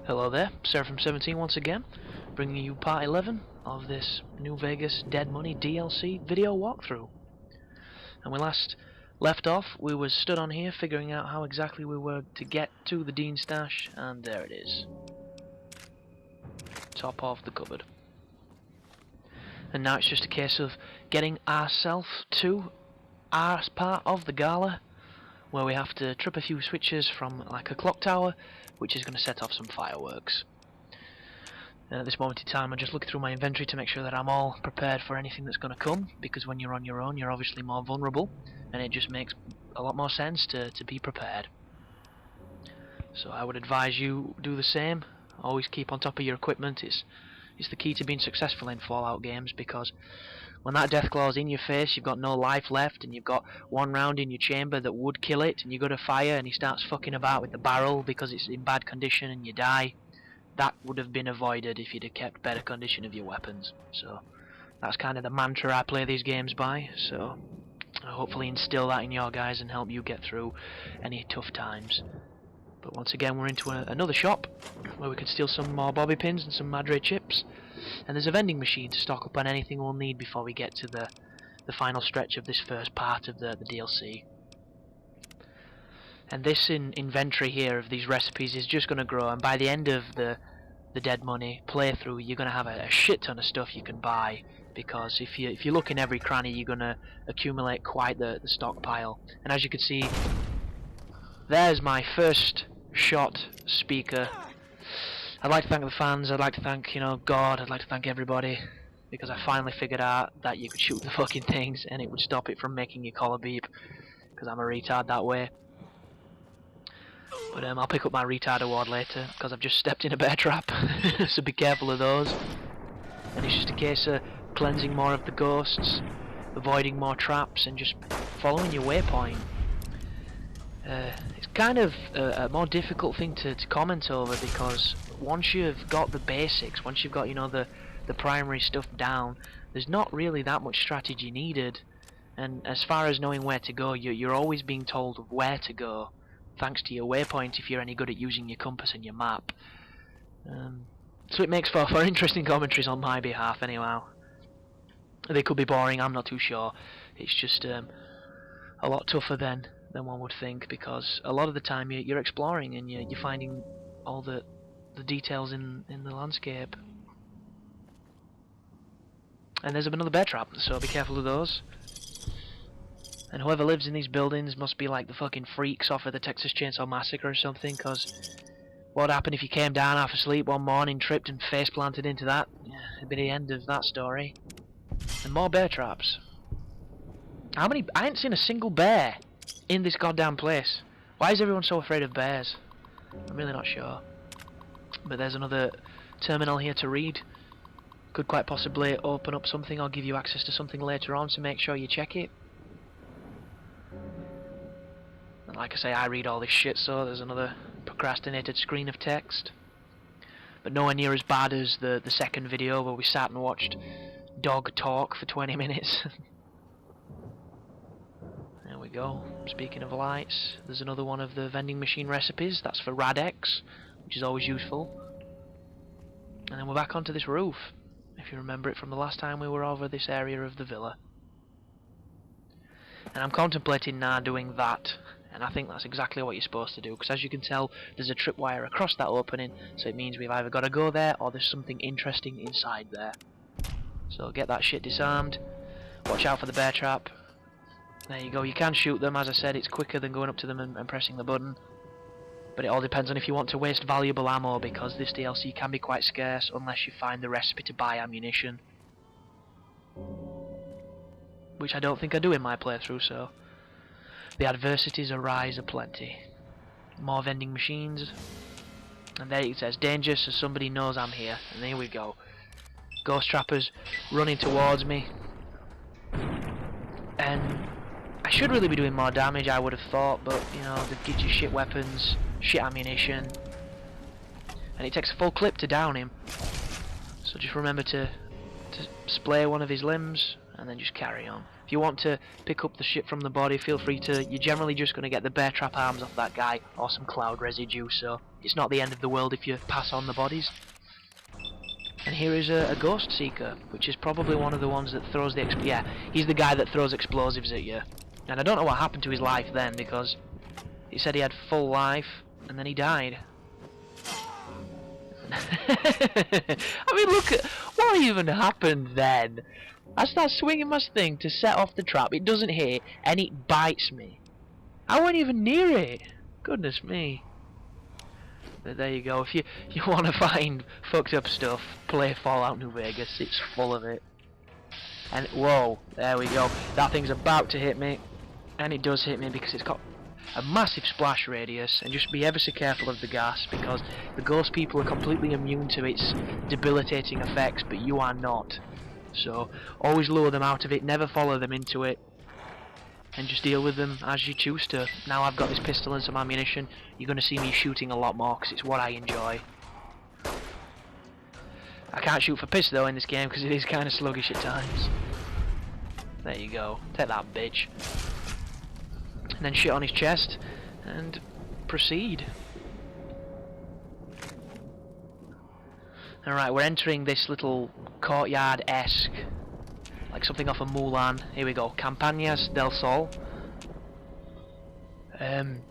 Hello there, Seraphim17 once again, bringing you part 11 of this New Vegas Dead Money DLC video walkthrough. And we last left off, we were stood on here figuring out how exactly we were to get to the Dean stash, and there it is. Top of the cupboard. And now it's just a case of getting ourselves to our part of the gala, where we have to trip a few switches from like a clock tower, which is going to set off some fireworks. And at this moment in time I'm just looking through my inventory to make sure that I'm all prepared for anything that's going to come, because when you're on your own you're obviously more vulnerable, and it just makes a lot more sense to be prepared. So I would advise you do the same. Always keep on top of your equipment. It's the key to being successful in Fallout games, because when that Deathclaw's in your face, you've got no life left, and you've got one round in your chamber that would kill it, and you go to fire and he starts fucking about with the barrel because it's in bad condition and you die. That would have been avoided if you'd have kept better condition of your weapons. So that's kind of the mantra I play these games by, so I'll hopefully instill that in your guys and help you get through any tough times. But once again we're into another shop where we can steal some more bobby pins and some Madre chips, and there's a vending machine to stock up on anything we'll need before we get to the final stretch of this first part of the DLC. And this inventory here of these recipes is just going to grow, and by the end of the Dead Money playthrough you're going to have a shit ton of stuff you can buy, because if you look in every cranny you're going to accumulate quite the stockpile. And as you can see, there's my first shot speaker. I'd like to thank the fans, I'd like to thank, God, I'd like to thank everybody, because I finally figured out that you could shoot the fucking things and it would stop it from making your collar beep, because I'm a retard that way. But I'll pick up my retard award later, because I've just stepped in a bear trap, so be careful of those. And it's just a case of cleansing more of the ghosts, avoiding more traps, and just following your waypoint. It's kind of a more difficult thing to comment over, because once you've got the basics, once you've got the primary stuff down, there's not really that much strategy needed. And as far as knowing where to go, you're always being told of where to go, thanks to your waypoint if you're any good at using your compass and your map. So it makes for interesting commentaries on my behalf anyhow. They could be boring, I'm not too sure. It's just a lot tougher than one would think, because a lot of the time you're exploring and you're finding all the details in the landscape. And there's another bear trap, so be careful of those. And whoever lives in these buildings must be like the fucking freaks off of the Texas Chainsaw Massacre or something, because what would happen if you came down half asleep one morning, tripped and face planted into that? Yeah, it'd be the end of that story. And more bear traps. How many? I ain't seen a single bear in this goddamn place. Why is everyone so afraid of bears? I'm really not sure. But there's another terminal here to read. Could quite possibly open up something or give you access to something later on, so make sure you check it. And like I say, I read all this shit, so there's another procrastinated screen of text. But nowhere near as bad as the second video where we sat and watched dog talk for 20 minutes. There we go. Speaking of lights, there's another one of the vending machine recipes. That's for Rad-X, which is always useful. And then we're back onto this roof, if you remember it from the last time we were over this area of the villa. And I'm contemplating now doing that, and I think that's exactly what you're supposed to do, because as you can tell there's a tripwire across that opening, so it means we've either got to go there or there's something interesting inside there. So get that shit disarmed, watch out for the bear trap. There you go, you can shoot them. As I said, it's quicker than going up to them and pressing the button. But it all depends on if you want to waste valuable ammo, because this DLC can be quite scarce unless you find the recipe to buy ammunition. Which I don't think I do in my playthrough, so the adversities arise aplenty. More vending machines. And there it says danger, so somebody knows I'm here. And here we go. Ghost trappers running towards me. And I should really be doing more damage, I would have thought, but they give you shit weapons, shit ammunition, and it takes a full clip to down him. So just remember to splay one of his limbs and then just carry on. If you want to pick up the shit from the body, feel free to. You're generally just going to get the bear trap arms off that guy or some cloud residue, so it's not the end of the world if you pass on the bodies. And here is a ghost seeker, which is probably one of the ones that throws the yeah, he's the guy that throws explosives at you. And I don't know what happened to his life then, because he said he had full life and then he died. I mean, look at what even happened then. I start swinging my thing to set off the trap, it doesn't hit, and it bites me. I wasn't even near it. Goodness me. But there you go. If you want to find fucked up stuff, play Fallout New Vegas. It's full of it. And whoa, there we go. That thing's about to hit me, and it does hit me because it's got a massive splash radius. And just be ever so careful of the gas, because the ghost people are completely immune to its debilitating effects, but you are not. So always lure them out of it, never follow them into it, and just deal with them as you choose to. Now I've got this pistol and some ammunition, you're going to see me shooting a lot more because it's what I enjoy. I can't shoot for piss though in this game because it is kind of sluggish at times. There you go, take that bitch. And then shit on his chest and proceed. Alright, we're entering this little courtyard-esque, like something off of Mulan. Here we go, Campañas del Sol. And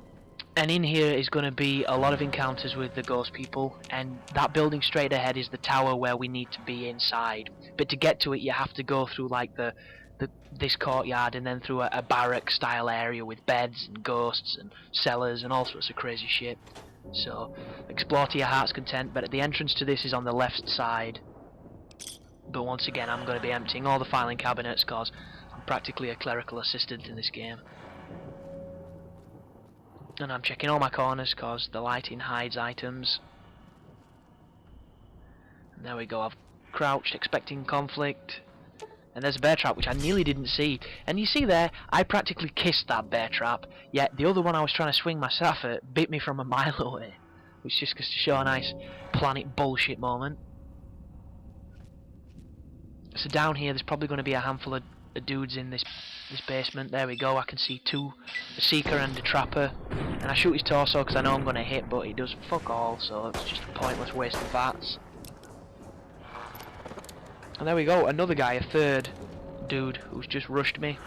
in here is going to be a lot of encounters with the ghost people, and that building straight ahead is the tower where we need to be inside. But to get to it you have to go through like this courtyard and then through a barrack style area with beds and ghosts and cellars and all sorts of crazy shit. So explore to your heart's content, but the entrance to this is on the left side. But once again I'm going to be emptying all the filing cabinets because I'm practically a clerical assistant in this game. And I'm checking all my corners because the lighting hides items. And there we go, I've crouched expecting conflict. And there's a bear trap which I nearly didn't see. And you see there, I practically kissed that bear trap, yet the other one I was trying to swing myself at bit me from a mile away. Which just goes to show a nice planet bullshit moment. So down here there's probably going to be a handful of dudes in this basement. There we go, I can see two, a seeker and a trapper. And I shoot his torso because I know I'm going to hit, but he does fuck all, so it's just a pointless waste of VATS. And there we go, another guy, a third dude who's just rushed me.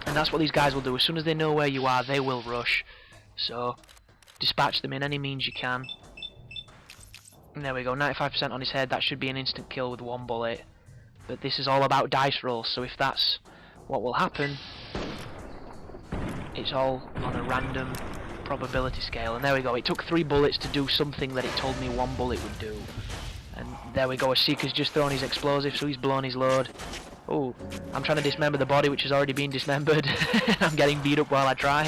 And that's what these guys will do. As soon as they know where you are, they will rush. So dispatch them in any means you can. And there we go, 95% on his head. That should be an instant kill with one bullet. But this is all about dice rolls, so if that's what will happen, it's all on a random probability scale. And there we go, it took 3 bullets to do something that it told me 1 bullet would do. And there we go, a seeker's just thrown his explosive, so he's blown his load. Oh, I'm trying to dismember the body which has already been dismembered. I'm getting beat up while I try.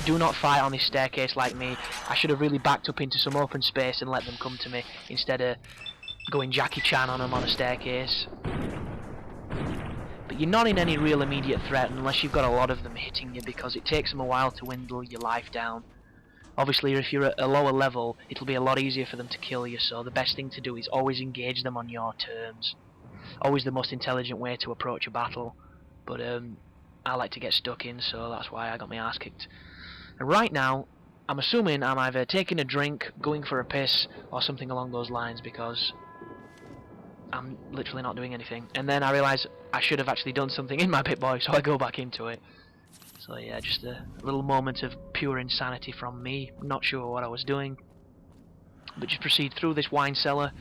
Do not fight on this staircase like me. I should have really backed up into some open space and let them come to me, instead of going Jackie Chan on them on a staircase. But you're not in any real immediate threat unless you've got a lot of them hitting you, because it takes them a while to dwindle your life down. Obviously if you're at a lower level it'll be a lot easier for them to kill you, so the best thing to do is always engage them on your terms. Always the most intelligent way to approach a battle, but I like to get stuck in, so that's why I got my ass kicked. And right now I'm assuming I'm either taking a drink, going for a piss, or something along those lines, because I'm literally not doing anything. And then I realise I should have actually done something in my Pip-Boy, so I go back into it. So yeah, just a little moment of pure insanity from me. Not sure what I was doing. But just proceed through this wine cellar,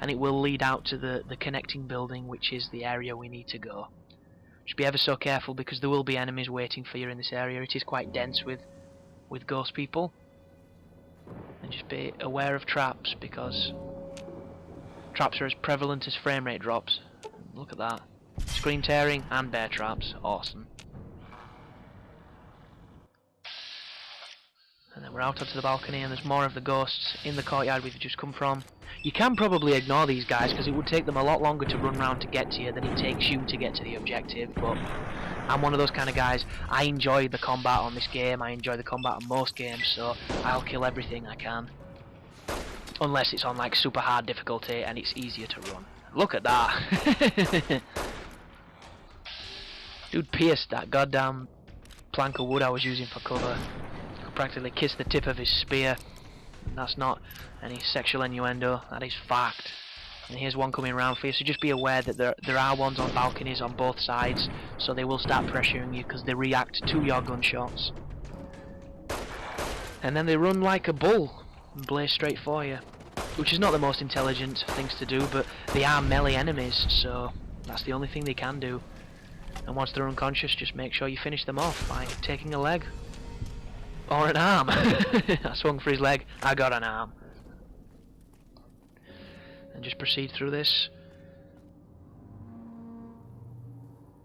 and it will lead out to the connecting building, which is the area we need to go. Just be ever so careful, because there will be enemies waiting for you in this area. It is quite dense with ghost people. And just be aware of traps, because traps are as prevalent as frame rate drops. Look at that. Screen tearing and bear traps. Awesome. And then we're out onto the balcony, and there's more of the ghosts in the courtyard we've just come from. You can probably ignore these guys, because it would take them a lot longer to run around to get to you than it takes you to get to the objective, but I'm one of those kind of guys. I enjoy the combat on this game, I enjoy the combat on most games, so I'll kill everything I can. Unless it's on like super hard difficulty and it's easier to run. Look at that! Dude pierced that goddamn plank of wood I was using for cover. I could practically kiss the tip of his spear. And that's not any sexual innuendo, that is fact. And here's one coming around for you, so just be aware that there are ones on balconies on both sides, so they will start pressuring you because they react to your gunshots. And then they run like a bull and blaze straight for you, which is not the most intelligent things to do, but they are melee enemies, so that's the only thing they can do. And once they're unconscious, just make sure you finish them off by taking a leg. Or an arm. I swung for his leg, I got an arm. And just proceed through this.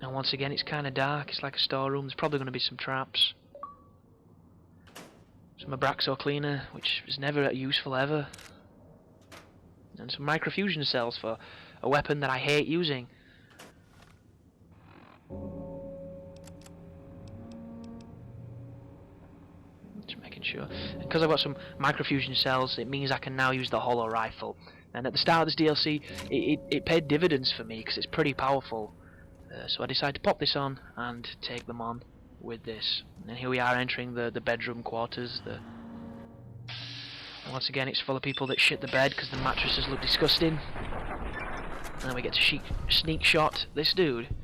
And once again it's kinda dark, it's like a storeroom, there's probably going to be some traps. Some Abraxo cleaner, which is never useful ever. And some microfusion cells for a weapon that I hate using. Just making sure. And because I've got some microfusion cells, it means I can now use the hollow rifle. And at the start of this DLC, it paid dividends for me because it's pretty powerful. So I decided to pop this on and take them on with this. And here we are entering the bedroom quarters. And once again, it's full of people that shit the bed because the mattresses look disgusting. And then we get to sneak shot this dude,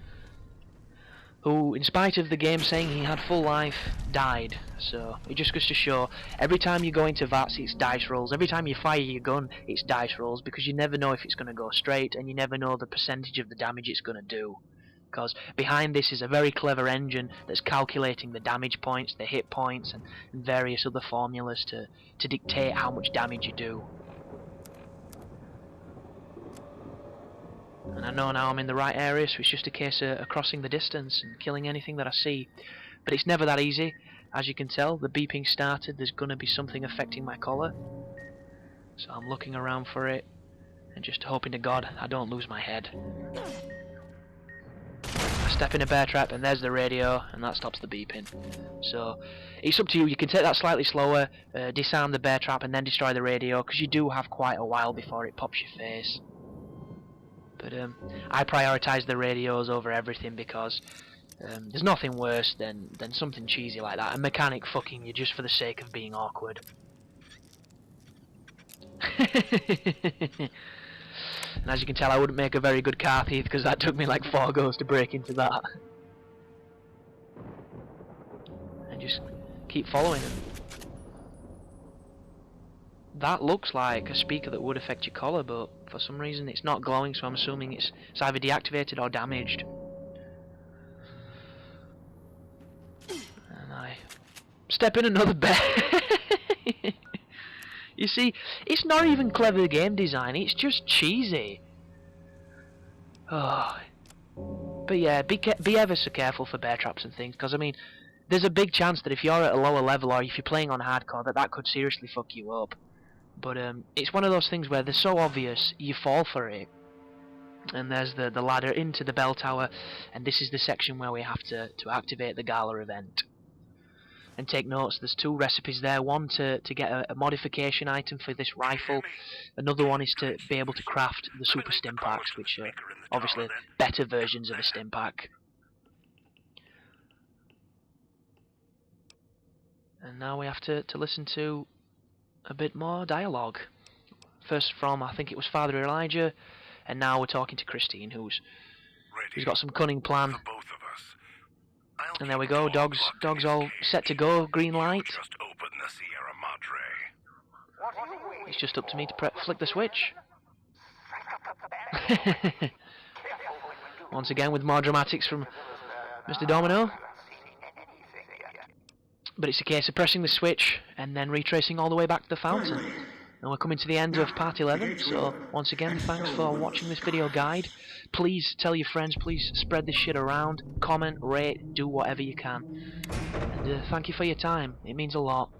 who, in spite of the game saying he had full life, died. So it just goes to show, every time you go into VATS it's dice rolls, every time you fire your gun it's dice rolls, because you never know if it's going to go straight, and you never know the percentage of the damage it's going to do. Because behind this is a very clever engine that's calculating the damage points, the hit points, and various other formulas to dictate how much damage you do. And I know now I'm in the right area, so it's just a case of crossing the distance and killing anything that I see. But it's never that easy. As you can tell, the beeping started, there's going to be something affecting my collar. So I'm looking around for it, and just hoping to God I don't lose my head. I step in a bear trap, and there's the radio, and that stops the beeping. So it's up to you. You can take that slightly slower, disarm the bear trap, and then destroy the radio, because you do have quite a while before it pops your face. But I prioritise the radios over everything, because there's nothing worse than something cheesy like that. A mechanic fucking you just for the sake of being awkward. And as you can tell, I wouldn't make a very good car thief, because that took me like 4 goes to break into that. And just keep following him. That looks like a speaker that would affect your collar, but for some reason it's not glowing, so I'm assuming it's either deactivated or damaged. And I step in another bed. You see, it's not even clever game design, it's just cheesy. Oh. But yeah, be ever so careful for bear traps and things, because I mean, there's a big chance that if you're at a lower level, or if you're playing on hardcore, that could seriously fuck you up. But it's one of those things where they're so obvious, you fall for it. And there's the ladder into the bell tower, and this is the section where we have to activate the gala event. And take notes, there's 2 recipes there, one to get a modification item for this rifle, another one is to be able to craft the super stim packs, which are obviously better versions of a stim pack. And now we have to listen to a bit more dialogue. First from, I think it was Father Elijah, and now we're talking to Christine, who's got some cunning plan. And there we go, dogs all set to go, green light. It's just up to me to flick the switch. Once again with more dramatics from Mr. Domino. But it's a case of pressing the switch and then retracing all the way back to the fountain. And we're coming to the end of part 11, so once again, thanks for watching this video guide. Please tell your friends, please spread this shit around, comment, rate, do whatever you can. And thank you for your time, it means a lot.